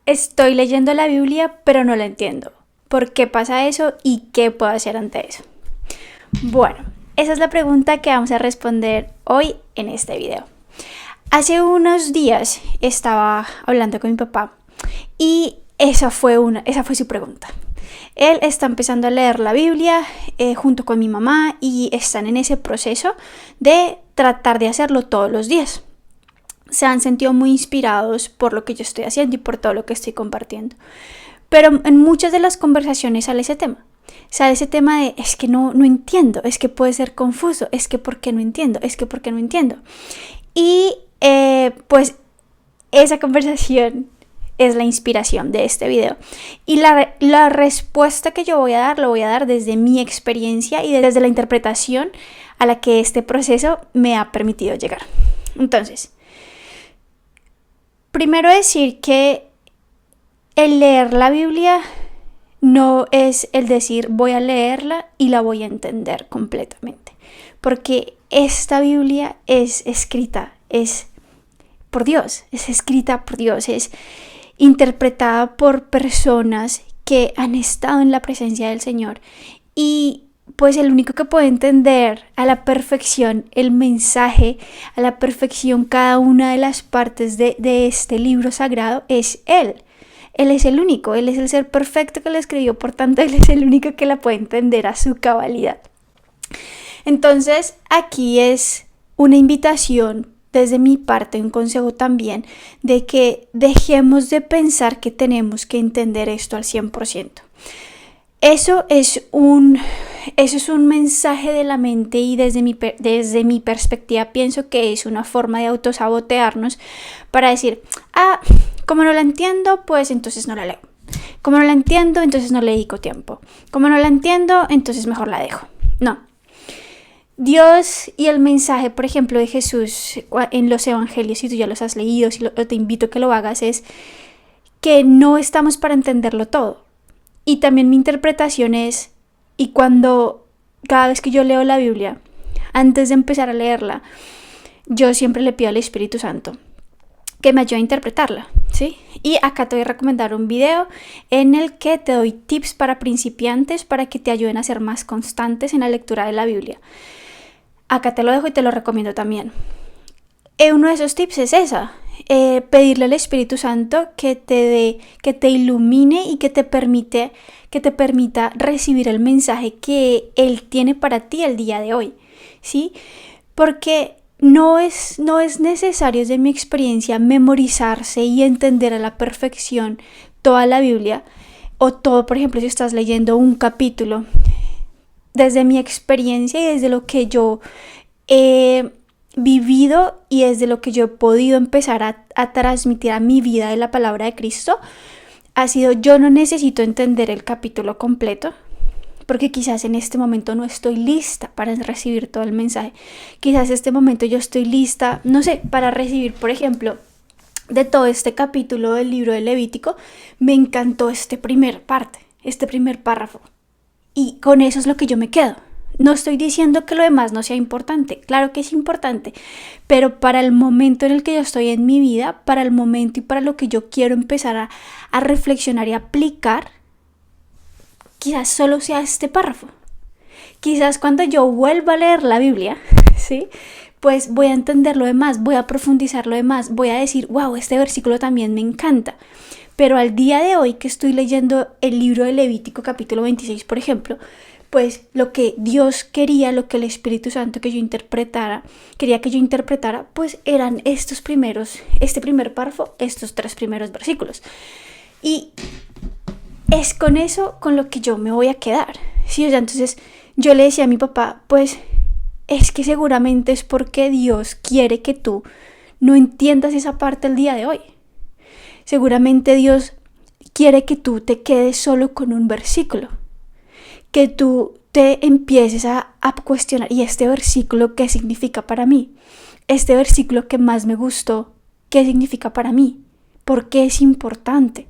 Estoy leyendo la Biblia, pero no la entiendo. ¿Por qué pasa eso y qué puedo hacer ante eso? Bueno, esa es la pregunta que vamos a responder hoy en este video. Hace unos días estaba hablando con mi papá y esa fue su pregunta. Él está empezando a leer la Biblia junto con mi mamá y están en ese proceso de tratar de hacerlo todos los días. Se han sentido muy inspirados por lo que yo estoy haciendo y por todo lo que estoy compartiendo. Pero en muchas de las conversaciones sale ese tema. Sale ese tema de, es que no entiendo, es que puede ser confuso, es que ¿por qué no entiendo? Es que ¿por qué no entiendo? Y pues esa conversación es la inspiración de este video. Y la respuesta que yo voy a dar, lo voy a dar desde mi experiencia y desde la interpretación a la que este proceso me ha permitido llegar. Entonces, primero decir que el leer la Biblia no es el decir voy a leerla y la voy a entender completamente. Porque esta Biblia es escrita, es por Dios, es escrita por Dios, es interpretada por personas que han estado en la presencia del Señor. Y pues el único que puede entender a la perfección el mensaje, a la perfección cada una de las partes de este libro sagrado es Él. Él es el único, Él es el ser perfecto que la escribió, por tanto Él es el único que la puede entender a su cabalidad. Entonces aquí es una invitación desde mi parte, un consejo también, de que dejemos de pensar que tenemos que entender esto al 100%. Eso es un mensaje de la mente y desde mi perspectiva pienso que es una forma de autosabotearnos para decir, como no la entiendo, pues entonces no la leo. Como no la entiendo, entonces no le dedico tiempo. Como no la entiendo, entonces mejor la dejo. No. Dios y el mensaje, por ejemplo, de Jesús en los evangelios, si tú ya los has leído, te invito a que lo hagas, es que no estamos para entenderlo todo. Y también mi interpretación es, cada vez que yo leo la Biblia, antes de empezar a leerla, yo siempre le pido al Espíritu Santo que me ayude a interpretarla, ¿sí? Y acá te voy a recomendar un video en el que te doy tips para principiantes para que te ayuden a ser más constantes en la lectura de la Biblia. Acá te lo dejo y te lo recomiendo también. Uno de esos tips es pedirle al Espíritu Santo que te ilumine y que te permita recibir el mensaje que Él tiene para ti el día de hoy, ¿sí? Porque no es necesario, desde mi experiencia, memorizarse y entender a la perfección toda la Biblia o todo. Por ejemplo, si estás leyendo un capítulo, desde mi experiencia y desde lo que yo he vivido y desde lo que yo he podido empezar a transmitir a mi vida de la palabra de Cristo, ha sido: yo no necesito entender el capítulo completo, porque quizás en este momento no estoy lista para recibir todo el mensaje. Quizás en este momento yo estoy lista, no sé, para recibir, por ejemplo, de todo este capítulo del libro de Levítico, me encantó este primer párrafo. Y con eso es lo que yo me quedo. No estoy diciendo que lo demás no sea importante, claro que es importante, pero para el momento en el que yo estoy en mi vida, para el momento y para lo que yo quiero empezar a reflexionar y aplicar, quizás solo sea este párrafo. Quizás cuando yo vuelva a leer la Biblia, ¿sí?, pues voy a entender lo demás, voy a profundizar lo demás, voy a decir, wow, este versículo también me encanta. Pero al día de hoy que estoy leyendo el libro de Levítico capítulo 26, por ejemplo, pues lo que Dios quería, lo que el Espíritu Santo quería que yo interpretara, pues eran este primer párrafo, estos 3 primeros versículos. Y es con eso con lo que yo me voy a quedar, ¿sí? O sea, entonces yo le decía a mi papá, pues es que seguramente es porque Dios quiere que tú no entiendas esa parte el día de hoy. Seguramente Dios quiere que tú te quedes solo con un versículo, que tú te empieces a cuestionar, ¿y este versículo qué significa para mí? Este versículo que más me gustó, ¿qué significa para mí? ¿Por qué es importante?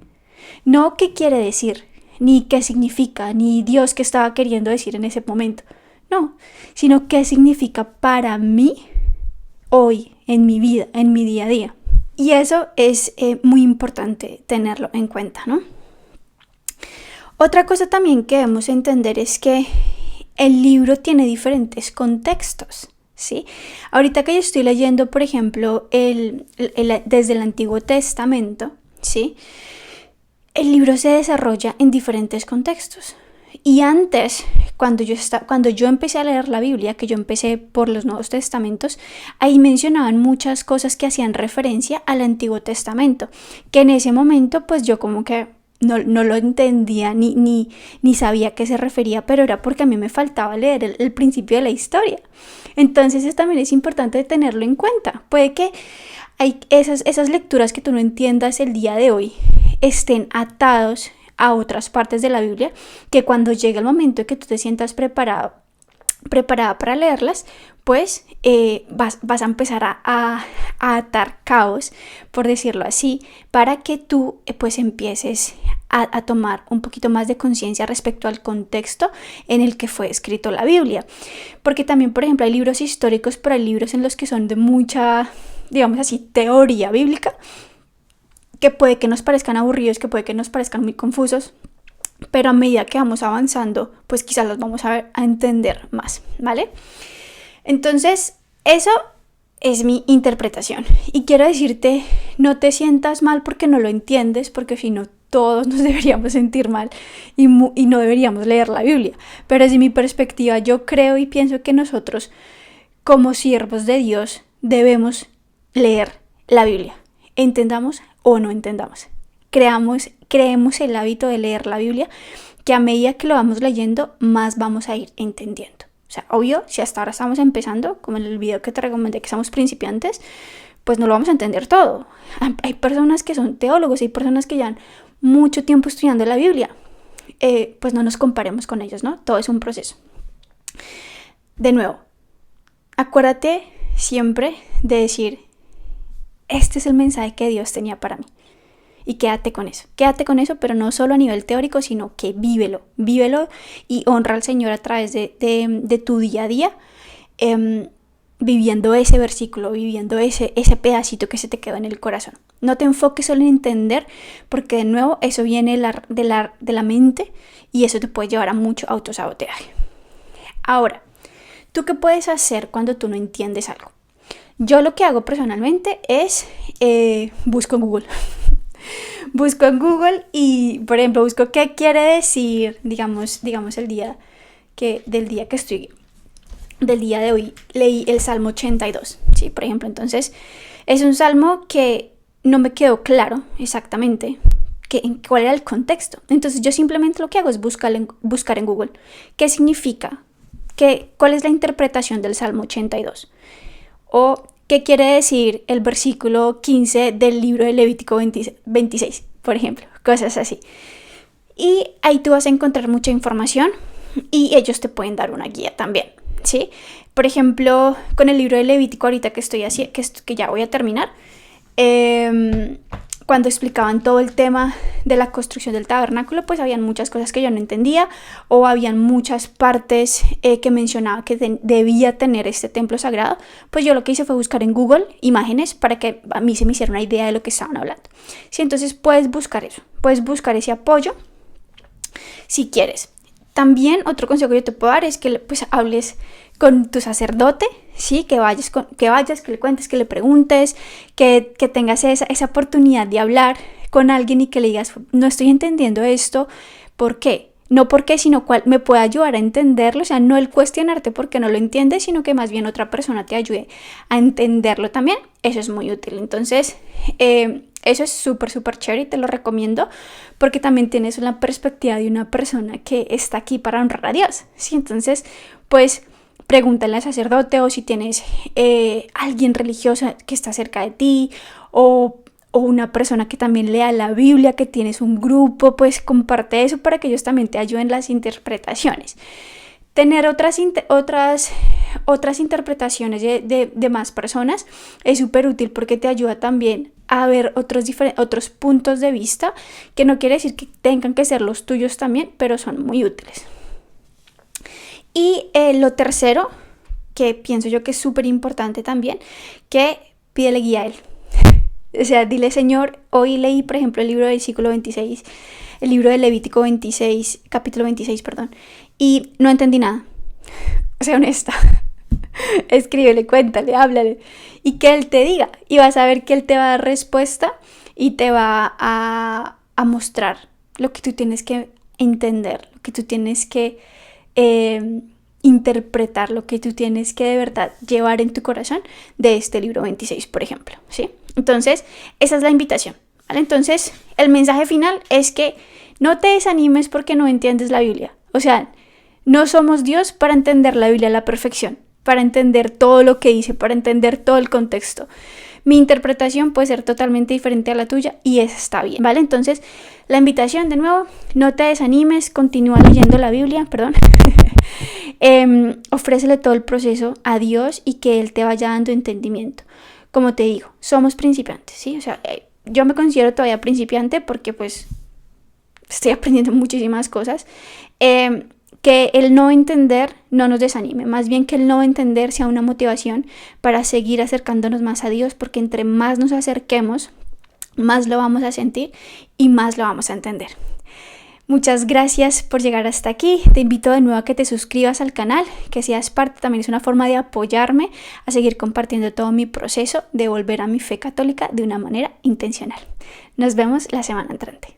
No qué quiere decir, ni qué significa, ni Dios qué estaba queriendo decir en ese momento. No, sino qué significa para mí hoy, en mi vida, en mi día a día. Y eso es muy importante tenerlo en cuenta, ¿no? Otra cosa también que debemos entender es que el libro tiene diferentes contextos, ¿sí? Ahorita que yo estoy leyendo, por ejemplo, desde el Antiguo Testamento, ¿sí? El libro se desarrolla en diferentes contextos. Y antes, cuando yo empecé a leer la Biblia, que yo empecé por los Nuevos Testamentos, ahí mencionaban muchas cosas que hacían referencia al Antiguo Testamento, que en ese momento pues yo como que no lo entendía ni sabía a qué se refería, pero era porque a mí me faltaba leer el principio de la historia. Entonces eso también es importante tenerlo en cuenta. Puede que hay esas lecturas que tú no entiendas el día de hoy estén atados a otras partes de la Biblia, que cuando llegue el momento de que tú te sientas preparada para leerlas, pues vas a empezar a atar cabos, por decirlo así, para que tú pues empieces a tomar un poquito más de conciencia respecto al contexto en el que fue escrito la Biblia. Porque también, por ejemplo, hay libros históricos, pero hay libros en los que son de mucha, digamos así, teoría bíblica, que puede que nos parezcan aburridos, que puede que nos parezcan muy confusos, pero a medida que vamos avanzando, pues quizás los vamos a entender más, ¿vale? Entonces, eso es mi interpretación. Y quiero decirte, no te sientas mal porque no lo entiendes, porque si no, todos nos deberíamos sentir mal y no deberíamos leer la Biblia. Pero desde mi perspectiva, yo creo y pienso que nosotros, como siervos de Dios, debemos leer la Biblia. Entendamos o no entendamos. Creemos el hábito de leer la Biblia, que a medida que lo vamos leyendo, más vamos a ir entendiendo. O sea, obvio, si hasta ahora estamos empezando, como en el video que te recomendé que somos principiantes, pues no lo vamos a entender todo. Hay personas que son teólogos, hay personas que llevan mucho tiempo estudiando la Biblia. Pues no nos comparemos con ellos, ¿no? Todo es un proceso. De nuevo, acuérdate siempre de decir, este es el mensaje que Dios tenía para mí. Y quédate con eso, pero no solo a nivel teórico, sino que vívelo y honra al Señor a través de tu día a día, viviendo ese versículo, viviendo ese pedacito que se te quedó en el corazón. No te enfoques solo en entender, porque de nuevo eso viene de la mente y eso te puede llevar a mucho autosabotaje. Ahora, ¿tú qué puedes hacer cuando tú no entiendes algo? Yo lo que hago personalmente es busco en Google. Busco en Google y, por ejemplo, busco qué quiere decir, digamos del día de hoy, leí el Salmo 82, ¿sí? Por ejemplo, entonces es un salmo que no me quedó claro exactamente cuál era el contexto. Entonces yo simplemente lo que hago es buscar en Google qué significa, cuál es la interpretación del Salmo 82 o qué quiere decir el versículo 15 del libro de Levítico 26, por ejemplo, cosas así. Y ahí tú vas a encontrar mucha información y ellos te pueden dar una guía también, ¿sí? Por ejemplo, con el libro de Levítico ahorita que que ya voy a terminar, cuando explicaban todo el tema de la construcción del tabernáculo, pues habían muchas cosas que yo no entendía, o habían muchas partes que mencionaba que debía tener este templo sagrado. Pues yo lo que hice fue buscar en Google imágenes para que a mí se me hiciera una idea de lo que estaban hablando. Sí, entonces puedes buscar eso, puedes buscar ese apoyo si quieres. También otro consejo que yo te puedo dar es que pues hables con tu sacerdote, ¿sí? Que vayas, que le cuentes, que le preguntes, que tengas esa oportunidad de hablar con alguien y que le digas, no estoy entendiendo esto, ¿por qué? No por qué, sino cuál me puede ayudar a entenderlo, o sea, no el cuestionarte porque no lo entiendes, sino que más bien otra persona te ayude a entenderlo también. Eso es muy útil. Entonces, eso es súper chévere y te lo recomiendo porque también tienes la perspectiva de una persona que está aquí para honrar a Dios, ¿sí? Entonces, pues pregúntale al sacerdote o si tienes alguien religioso que está cerca de ti o una persona que también lea la Biblia, que tienes un grupo, pues comparte eso para que ellos también te ayuden las interpretaciones. Tener otras interpretaciones de más personas es súper útil porque te ayuda también a ver otros puntos de vista, que no quiere decir que tengan que ser los tuyos también, pero son muy útiles. Y lo tercero, que pienso yo que es súper importante también, que pídele guía a él. O sea, dile, Señor, hoy leí, por ejemplo, el libro del versículo 26, el libro de Levítico 26, capítulo 26, perdón, y no entendí nada. Sea honesta. Escríbele, cuéntale, háblale. Y que Él te diga. Y vas a ver que Él te va a dar respuesta y te va a mostrar lo que tú tienes que entender, lo que tú tienes que interpretar, lo que tú tienes que de verdad llevar en tu corazón de este libro 26, por ejemplo, ¿sí? Entonces, esa es la invitación, ¿vale? Entonces, el mensaje final es que no te desanimes porque no entiendes la Biblia. O sea, no somos Dios para entender la Biblia a la perfección, para entender todo lo que dice, para entender todo el contexto. Mi interpretación puede ser totalmente diferente a la tuya y eso está bien, ¿vale? Entonces, la invitación de nuevo, no te desanimes, continúa leyendo la Biblia, perdón. Ofrécele todo el proceso a Dios y que Él te vaya dando entendimiento. Como te digo, somos principiantes, ¿sí? O sea, yo me considero todavía principiante porque pues estoy aprendiendo muchísimas cosas. Que el no entender no nos desanime, más bien que el no entender sea una motivación para seguir acercándonos más a Dios, porque entre más nos acerquemos, más lo vamos a sentir y más lo vamos a entender. Muchas gracias por llegar hasta aquí. Te invito de nuevo a que te suscribas al canal, que seas parte, también es una forma de apoyarme a seguir compartiendo todo mi proceso de volver a mi fe católica de una manera intencional. Nos vemos la semana entrante.